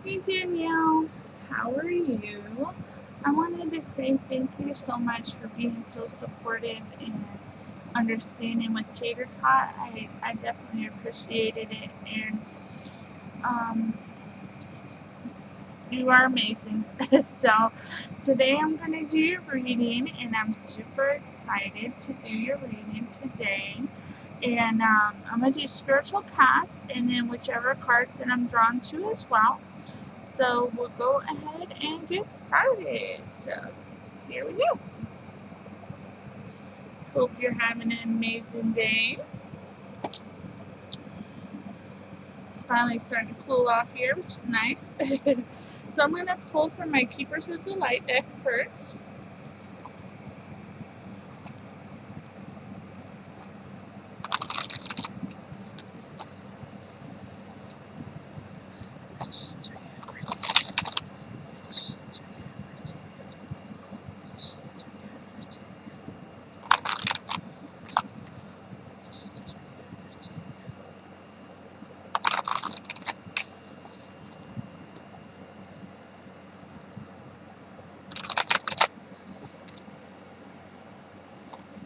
Hey Danielle, how are you? I wanted to say thank you so much for being so supportive and understanding with Tater Tot. I definitely appreciated it, and um, you are amazing. So today I'm going to do your reading, and I'm super excited to do your reading today. And I'm going to do spiritual path, and then whichever cards that I'm drawn to as well. So we'll go ahead and get started. So here we go. Hope you're having an amazing day. It's finally starting to cool off here, which is nice. So I'm going to pull from my Keepers of the Light deck first.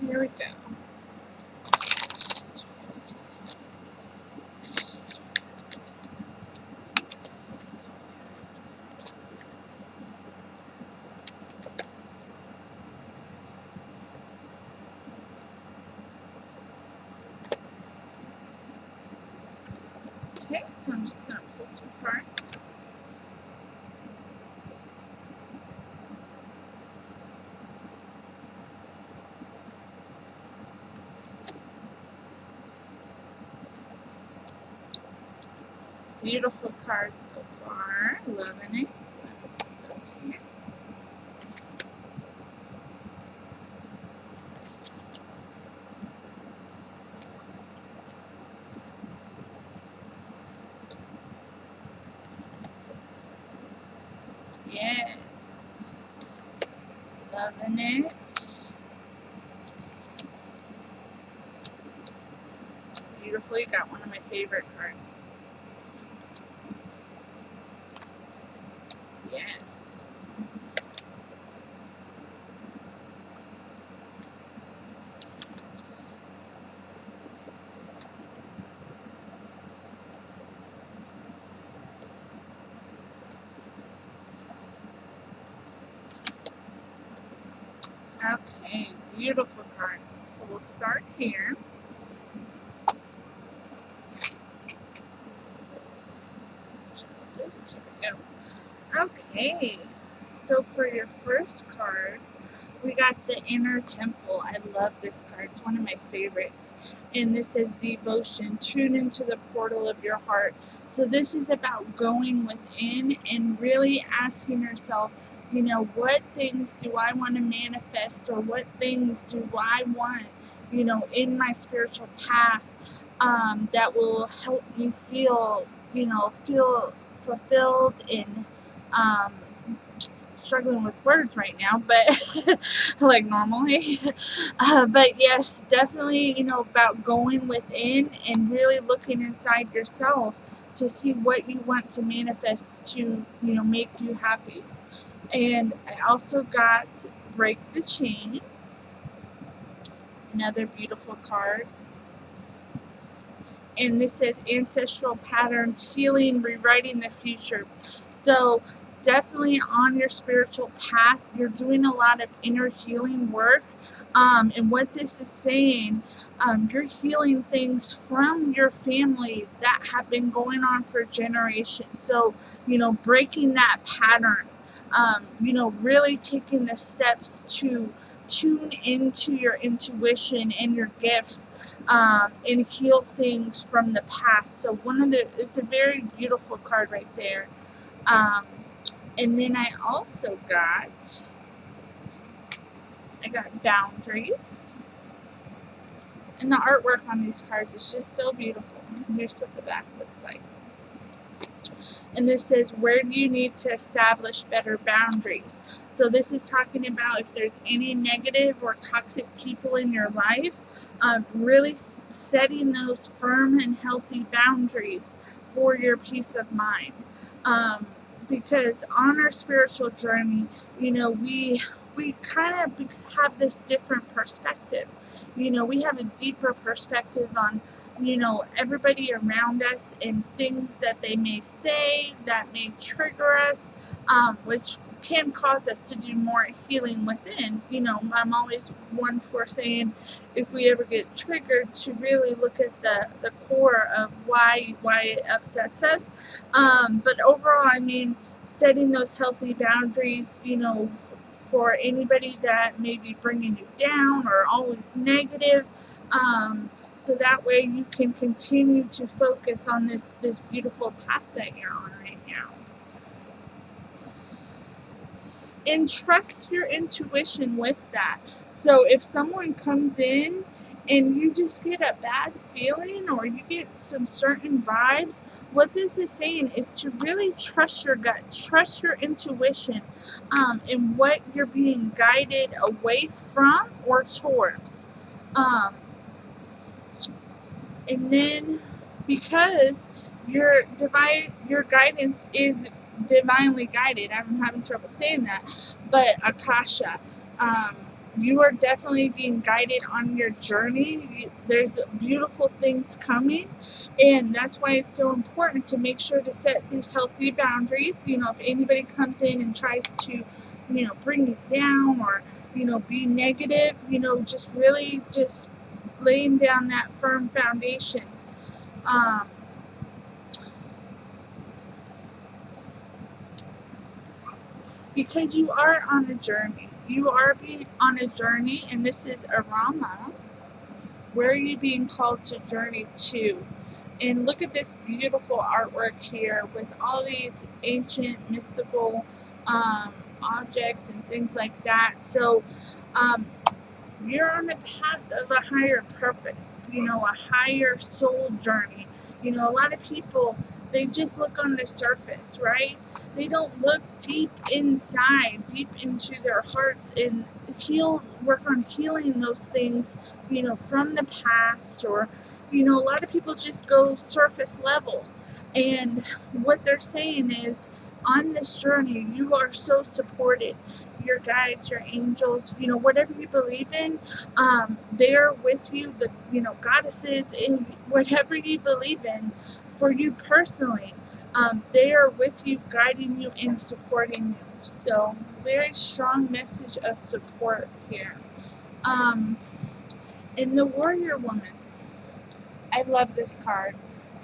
Here we go. Okay, so I'm just going to pull some cards. Beautiful cards so far. Loving it. So let's put those here. Yes. Loving it. Beautiful. You got one of my favorite cards. Yes. Okay, beautiful cards. So we'll start here. Just this. Here we go. Okay, so for your first card, we got the Inner Temple. I love this card. It's one of my favorites. And this says devotion, tune into the portal of your heart. So this is about going within and really asking yourself, what things do I want to manifest, or what things do I want, in my spiritual path, that will help me feel fulfilled and um, struggling with words right now, but like normally. But yes, definitely, about going within and really looking inside yourself to see what you want to manifest to, make you happy. And I also got Break the Chain, another beautiful card. And this says ancestral patterns, healing, rewriting the future. So definitely on your spiritual path, you're doing a lot of inner healing work. And what this is saying, you're healing things from your family that have been going on for generations. So, breaking that pattern, really taking the steps to tune into your intuition and your gifts, and heal things from the past. So it's a very beautiful card right there. Um, and then I got boundaries. And the artwork on these cards is just so beautiful. And here's what the back looks like. And this says, where do you need to establish better boundaries? So this is talking about if there's any negative or toxic people in your life, really setting those firm and healthy boundaries for your peace of mind. because on our spiritual journey, we kind of have this different perspective. We have a deeper perspective on, everybody around us and things that they may say that may trigger us, which can cause us to do more healing within. I'm always one for saying, if we ever get triggered, to really look at the core of why it upsets us. But overall, I mean, setting those healthy boundaries, for anybody that may be bringing you down or always negative, so that way you can continue to focus on this beautiful path that you're on right now. And trust your intuition with that. So if someone comes in and you just get a bad feeling or you get some certain vibes, what this is saying is to really trust your gut, trust your intuition, and what you're being guided away from or towards. And then, because your guidance is divinely guided, I'm having trouble saying that, but Akasha, you are definitely being guided on your journey. There's beautiful things coming, and that's why it's so important to make sure to set these healthy boundaries. If anybody comes in and tries to, bring you down or, be negative, just really just laying down that firm foundation. Because you are on a journey. You are being on a journey, and this is Arama. Where are you being called to journey to? And look at this beautiful artwork here with all these ancient mystical objects and things like that. So you're on a path of a higher purpose, a higher soul journey. A lot of people, they just look on the surface, right? They don't look deep inside, deep into their hearts, and work on healing those things, from the past. Or, a lot of people just go surface level. And what they're saying is, on this journey, you are so supported. Your guides, your angels, whatever you believe in, they're with you. The, goddesses, in whatever you believe in, for you personally, they are with you, guiding you and supporting you. So, very strong message of support here. In the Warrior Woman, I love this card.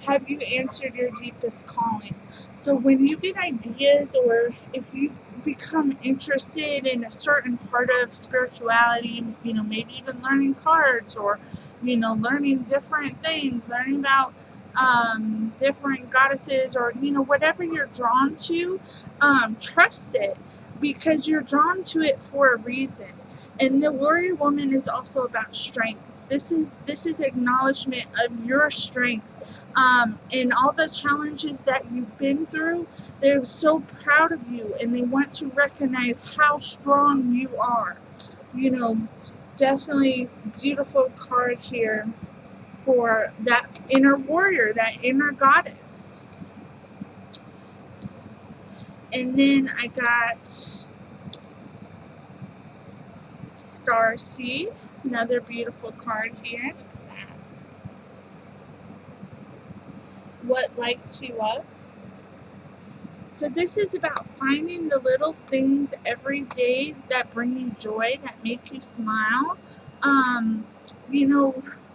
Have you answered your deepest calling? So when you get ideas, or if you become interested in a certain part of spirituality, maybe even learning cards, or, learning different things, learning about different goddesses, or, whatever you're drawn to, trust it, because you're drawn to it for a reason. And the Warrior Woman is also about strength. This is acknowledgement of your strength, and all the challenges that you've been through. They're so proud of you, and they want to recognize how strong you are. Definitely beautiful card here for that inner warrior, that inner goddess. And then I got Starseed, another beautiful card here. Look at that. What lights you up? So this is about finding the little things every day that bring you joy, that make you smile.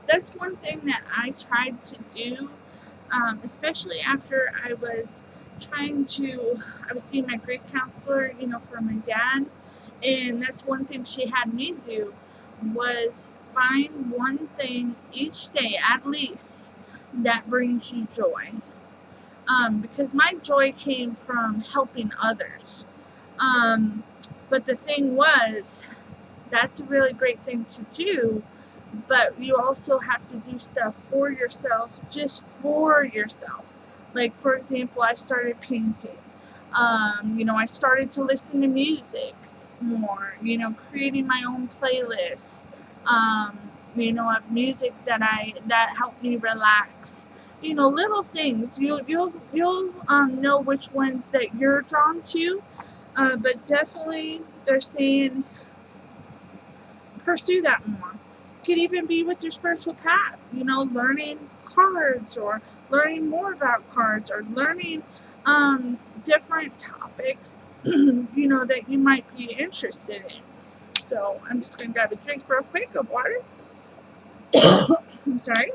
That's one thing that I tried to do, especially after I was seeing my grief counselor, for my dad. And that's one thing she had me do, was find one thing each day, at least, that brings you joy. Because my joy came from helping others. But the thing was, that's a really great thing to do, but you also have to do stuff for yourself, just for yourself. Like, for example, I started painting. I started to listen to music more, creating my own playlists, of music that helped me relax. you know, little things. You'll know which ones that you're drawn to, but definitely they're saying pursue that more. Could even be with your spiritual path, you know, learning cards or learning more about cards or learning different topics, you know, that you might be interested in. So I'm just going to grab a drink real quick of water. I'm sorry.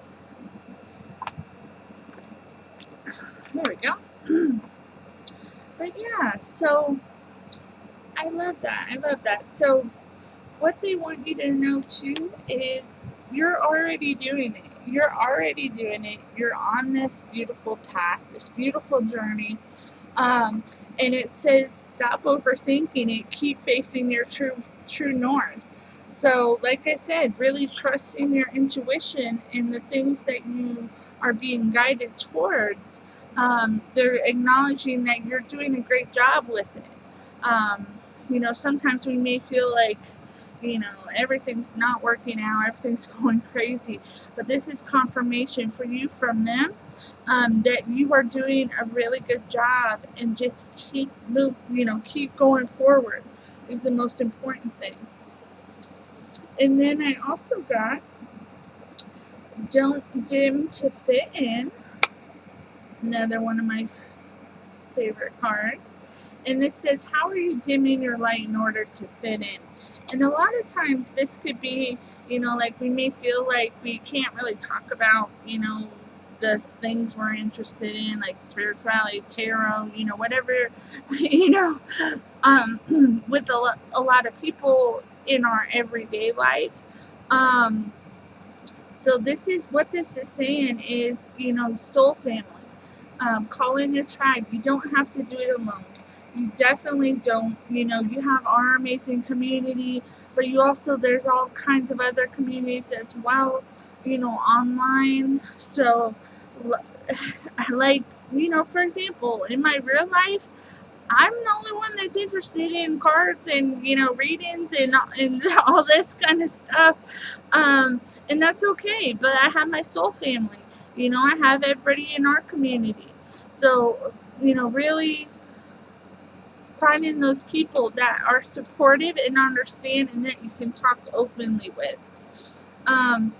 There we go. But yeah, so I love that. I love that. So what they want you to know too is you're already doing it. You're already doing it. You're on this beautiful path, this beautiful journey. Um, and it says stop overthinking it. Keep facing your true north. So, like I said, really trusting your intuition and the things that you are being guided towards. They're acknowledging that you're doing a great job with it. Um, you know, sometimes we may feel like, you know, everything's not working out, everything's going crazy, but this is confirmation for you from them, that you are doing a really good job, and just keep going forward is the most important thing. And then I also got don't dim to fit in, another one of my favorite cards. And this says, how are you dimming your light in order to fit in? And a lot of times this could be, you know, like we may feel like we can't really talk about, you know, the things we're interested in, like spirituality, tarot, you know, whatever, you know, with a lot of people in our everyday life. So this is what this is saying is, you know, soul family. Call in your tribe. You don't have to do it alone. You definitely don't. You know, you have our amazing community, but you also, there's all kinds of other communities as well, you know, online. So, like, you know, for example, in my real life, I'm the only one that's interested in cards and, you know, readings and all this kind of stuff. And that's okay. But I have my soul family. You know, I have everybody in our community. So, you know, really finding those people that are supportive and understand and that you can talk openly with. And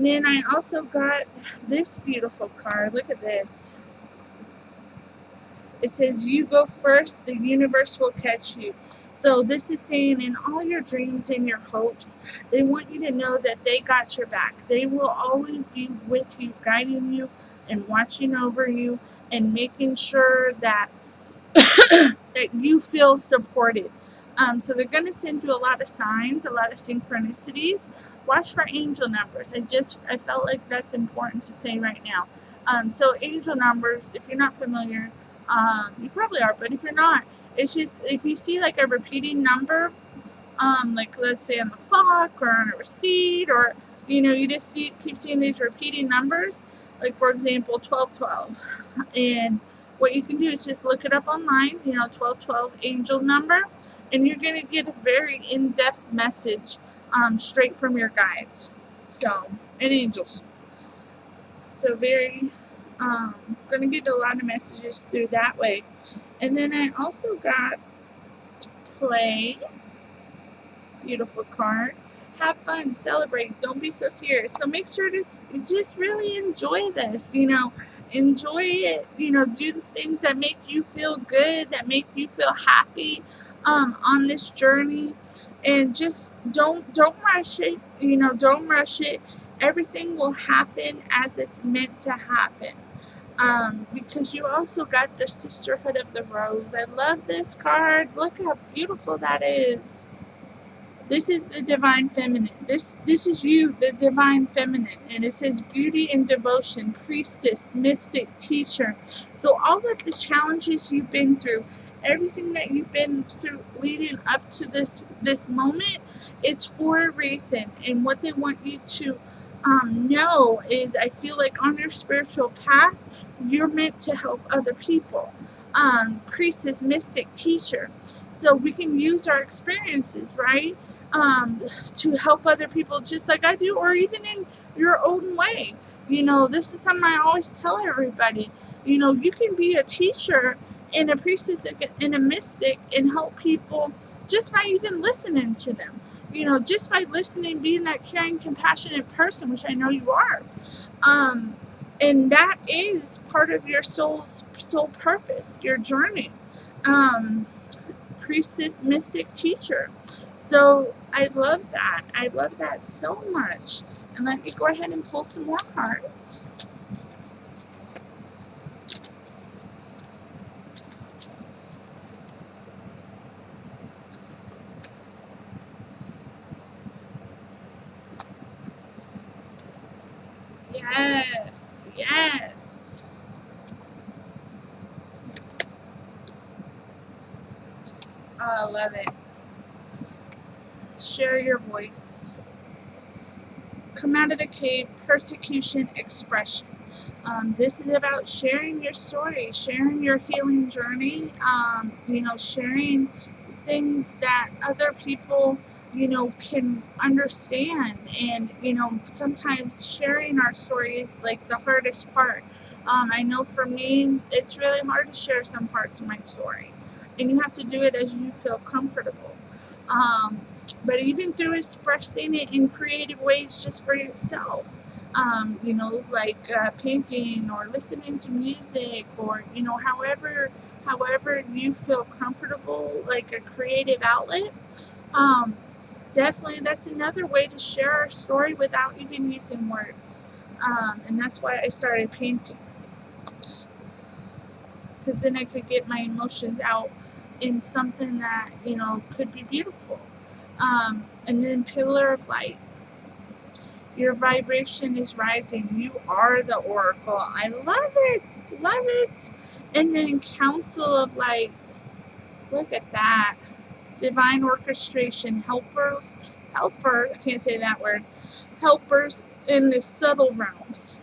then I also got this beautiful card. Look at this. It says, you go first, the universe will catch you. So this is saying in all your dreams and your hopes, they want you to know that they got your back. They will always be with you, guiding you and watching over you and making sure that that you feel supported. So they're going to send you a lot of signs, a lot of synchronicities. Watch for angel numbers. I felt like that's important to say right now. So angel numbers, if you're not familiar, you probably are, but if you're not, it's just if you see like a repeating number, like let's say on the clock or on a receipt, or you know, you just keep seeing these repeating numbers, like for example 1212, and what you can do is just look it up online, you know, 1212 angel number, and you're going to get a very in-depth message straight from your guides, so, and angels. So very going to get a lot of messages through that way. And then I also got play, beautiful card. Have fun, celebrate, don't be so serious. So make sure to just really enjoy this, you know, enjoy it, you know, do the things that make you feel good, that make you feel happy on this journey, and just don't rush it, you know, don't rush it. Everything will happen as it's meant to happen. Because you also got the Sisterhood of the Rose. I love this card. Look how beautiful that is. This is the Divine Feminine. This is you, the Divine Feminine. And it says beauty and devotion, priestess, mystic, teacher. So all of the challenges you've been through, everything that you've been through leading up to this moment, is for a reason. And what they want you to know is, I feel like on your spiritual path, you're meant to help other people. Priestess, mystic, teacher. So we can use our experiences, right? To help other people just like I do, or even in your own way. You know, this is something I always tell everybody. You know, you can be a teacher and a priestess and a mystic and help people just by even listening to them. You know, just by listening, being that caring, compassionate person, which I know you are. Um, and that is part of your soul purpose, your journey. Um, Priestess, mystic, teacher. So I love that. I love that so much. And let me go ahead and pull some more cards. Yes, yes. Oh, I love it. Share your voice. Come out of the cave, persecution, expression. This is about sharing your story, sharing your healing journey, you know, sharing things that other people, you know, can understand. And, you know, sometimes sharing our story is like the hardest part. I know for me, it's really hard to share some parts of my story. And you have to do it as you feel comfortable. Um, but even through expressing it in creative ways just for yourself, you know, like painting or listening to music, or you know, however you feel comfortable, like a creative outlet. Um, Definitely, that's another way to share our story without even using words. And that's why I started painting, because then I could get my emotions out in something that, you know, could be beautiful. And then pillar of light. Your vibration is rising. You are the oracle. I love it. Love it. And then council of light. Look at that. Divine orchestration. I can't say that word. Helpers in the subtle realms.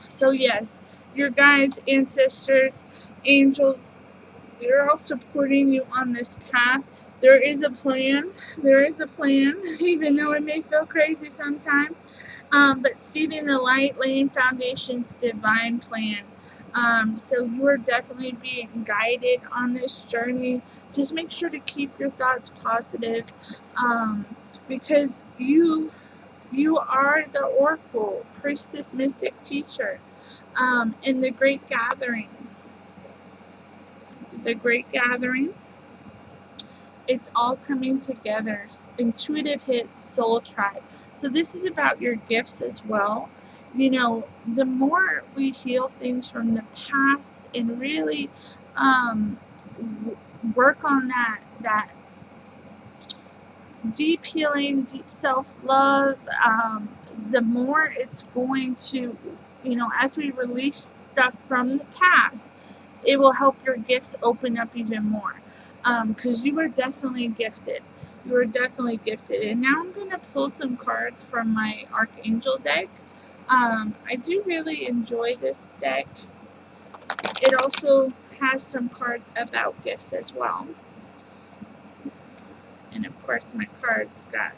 So yes, your guides, ancestors, angels, they're all supporting you on this path. There is a plan. There is a plan, even though it may feel crazy sometimes. But seeding the light, laying foundations, divine plan. So you are definitely being guided on this journey. Just make sure to keep your thoughts positive, because you are the oracle, priestess, mystic, teacher, in the great gathering. The great gathering. It's all coming together. Intuitive hits, soul tribe. So this is about your gifts as well. You know, the more we heal things from the past and really um, work on that deep healing, deep self-love, the more it's going to, you know, as we release stuff from the past, it will help your gifts open up even more. Because you are definitely gifted. You are definitely gifted. And now I'm going to pull some cards from my Archangel deck. I do really enjoy this deck. It also has some cards about gifts as well. And of course, my cards got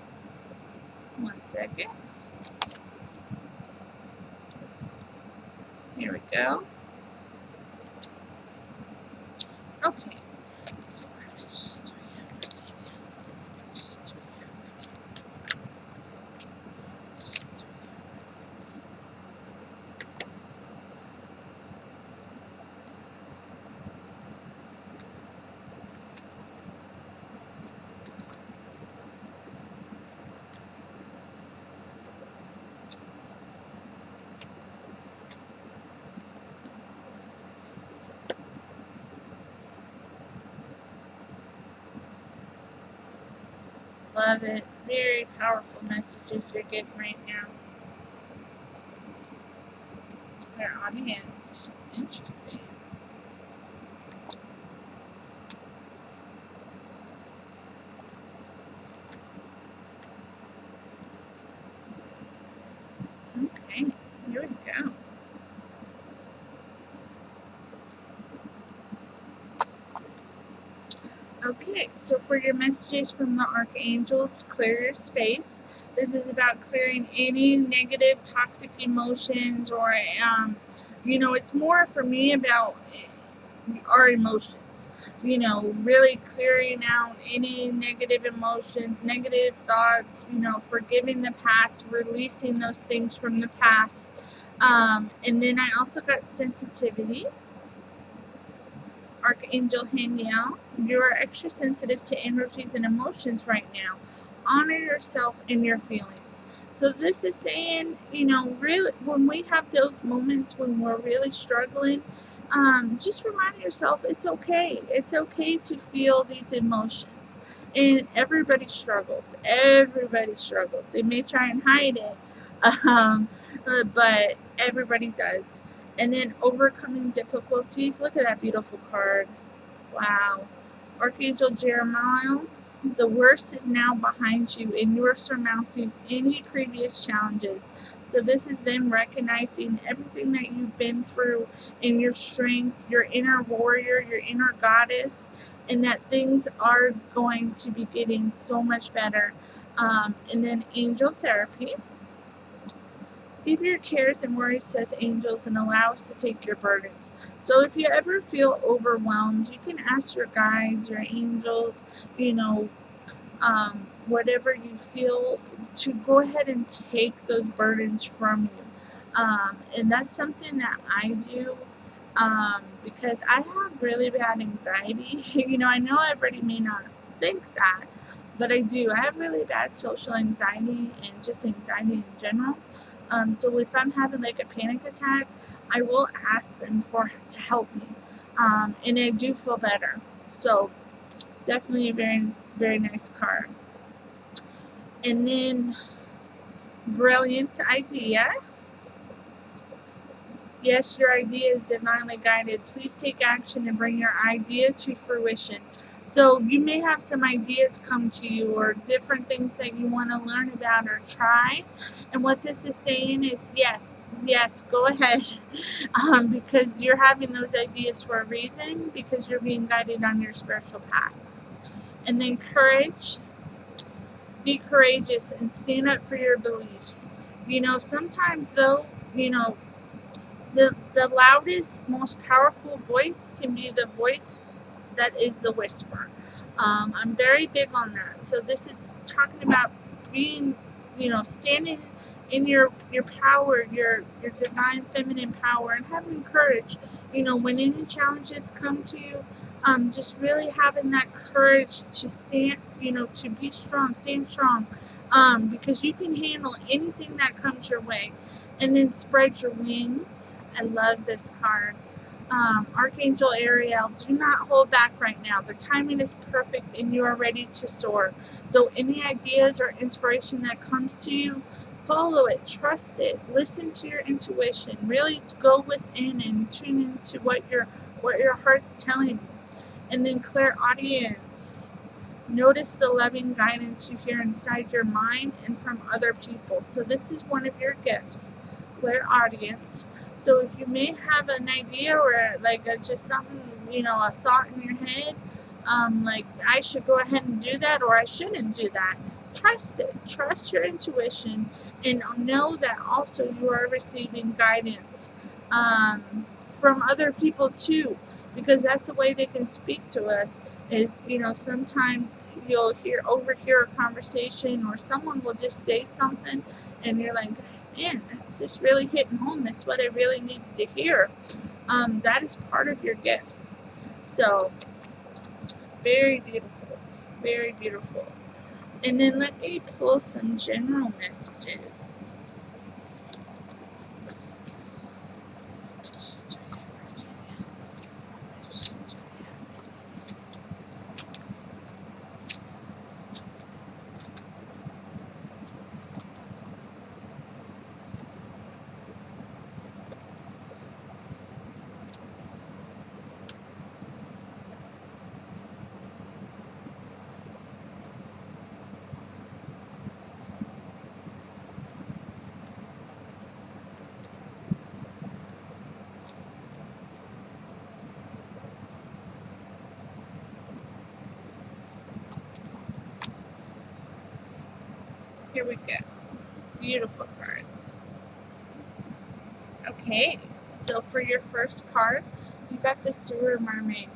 1 second. Here we go. Okay. So let's just love it. Very powerful messages you're getting right now. Your audience. Interesting. Okay. Here we go. Okay, so for your messages from the archangels, clear your space. This is about clearing any negative, toxic emotions, or it's more for me about our emotions. Really clearing out any negative emotions, negative thoughts. Forgiving the past, releasing those things from the past. And then I also got sensitivity. Archangel Danielle, you are extra sensitive to energies and emotions right now. Honor yourself and your feelings. So this is saying, really, when we have those moments when we're really struggling, just remind yourself it's okay. It's okay to feel these emotions. And everybody struggles. Everybody struggles. They may try and hide it, um, but everybody does. And then overcoming difficulties. Look at that beautiful card. Wow. Archangel Jeremiah, the worst is now behind you and you are surmounting any previous challenges. So this is them recognizing everything that you've been through and your strength, your inner warrior, your inner goddess, and that things are going to be getting so much better. And then angel therapy. Give your cares and worries, says angels, and allow us to take your burdens. So if you ever feel overwhelmed, you can ask your guides, your angels, you know, whatever you feel, to go ahead and take those burdens from you. And that's something that I do, because I have really bad anxiety. I know everybody may not think that, but I do. I have really bad social anxiety and just anxiety in general. So if I'm having like a panic attack, I will ask them to help me, and I do feel better. So definitely a very, very nice card. And then brilliant idea. Yes, your idea is divinely guided. Please take action and bring your idea to fruition. So you may have some ideas come to you or different things that you want to learn about or try. And what this is saying is yes, go ahead. Because you're having those ideas for a reason, because you're being guided on your spiritual path. And then courage. Be courageous and stand up for your beliefs. Sometimes though, the loudest, most powerful voice can be the voice that is the whisper. I'm very big on that. So this is talking about being, standing in your power, your divine feminine power, and having courage. When any challenges come to you, just really having that courage to stand, to be strong, stand strong, because you can handle anything that comes your way. And then spread your wings. I love this card. Archangel Ariel, do not hold back right now. The timing is perfect and you are ready to soar. So any ideas or inspiration that comes to you, follow it, trust it, listen to your intuition, really go within and tune into what your heart's telling you. And then clairaudience. Notice the loving guidance you hear inside your mind and from other people. So this is one of your gifts, clairaudience. So if you may have an idea or just something, a thought in your head, like I should go ahead and do that or I shouldn't do that, trust it. Trust your intuition and know that also you are receiving guidance from other people too, because that's the way they can speak to us. Is sometimes you'll overhear a conversation or someone will just say something and you're like, man, that's just really hitting home. That's what I really needed to hear. That is part of your gifts. So very beautiful, very beautiful. And then let me pull some general messages. Here we go. Beautiful cards. Okay, so for your first card, you got the Sewer Mermaid.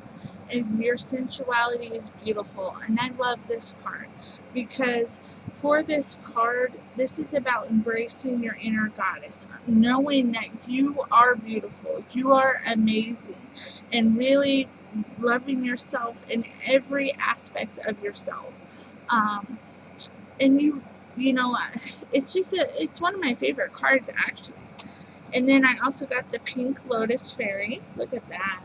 And your sensuality is beautiful. And I love this card because for this card, this is about embracing your inner goddess, knowing that you are beautiful, you are amazing, and really loving yourself in every aspect of yourself. Um, and you know, it's one of my favorite cards actually. And then I also got the Pink Lotus Fairy. Look at that.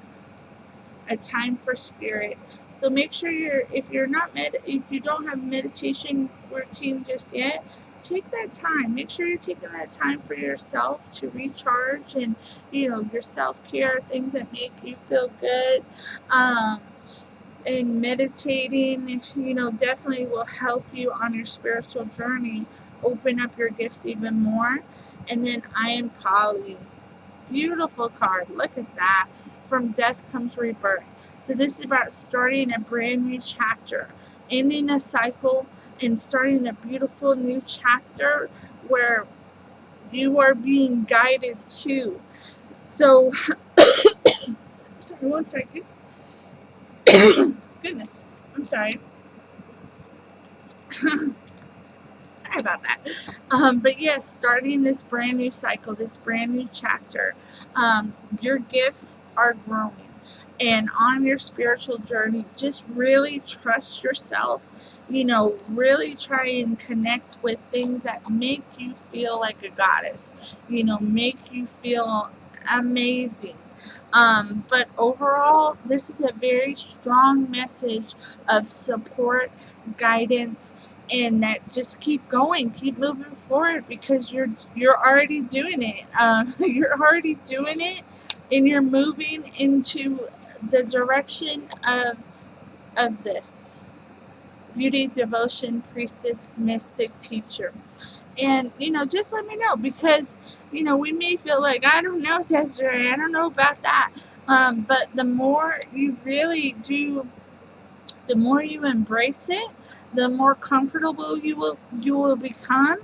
A time for spirit. So make sure if you don't have meditation routine just yet, take that time. Make sure you're taking that time for yourself to recharge and your self-care, things that make you feel good. And meditating, definitely will help you on your spiritual journey, open up your gifts even more. And then I am Kali. Beautiful card. Look at that. From death comes rebirth. So this is about starting a brand new chapter, ending a cycle and starting a beautiful new chapter where you are being guided to. So, sorry, one second. Goodness, I'm sorry. Sorry about that. But yes, starting this brand new cycle, this brand new chapter, your gifts are growing. And on your spiritual journey, just really trust yourself. Really try and connect with things that make you feel like a goddess, make you feel amazing. But overall, this is a very strong message of support, guidance, and that just keep going, keep moving forward because you're already doing it. You're already doing it, and you're moving into the direction of this beauty, devotion, priestess, mystic, teacher. And just let me know because we may feel like, I don't know, Desiree, I don't know about that. But the more you really do, the more you embrace it, the more comfortable you will become,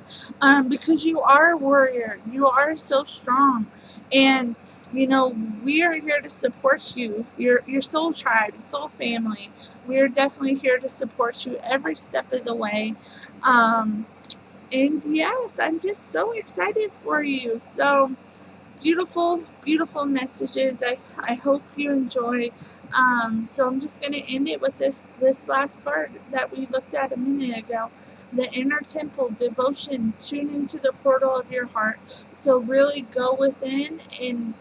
because you are a warrior. You are so strong, and we are here to support you. Your soul tribe, your soul family. We are definitely here to support you every step of the way. And yes, I'm just so excited for you. So beautiful, beautiful messages. I hope you enjoy. So I'm just going to end it with this last part that we looked at a minute ago. The inner temple, devotion, tune into the portal of your heart. So really go within and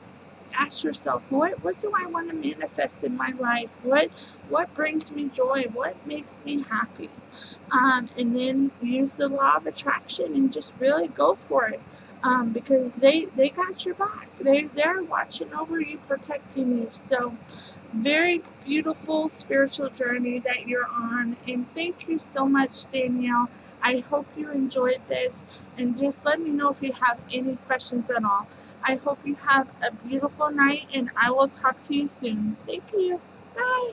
ask yourself, what do I want to manifest in my life? What brings me joy? What makes me happy? And then use the law of attraction and just really go for it. Because they got your back. They're watching over you, protecting you. So very beautiful spiritual journey that you're on. And thank you so much, Danielle. I hope you enjoyed this. And just let me know if you have any questions at all. I hope you have a beautiful night, and I will talk to you soon. Thank you. Bye.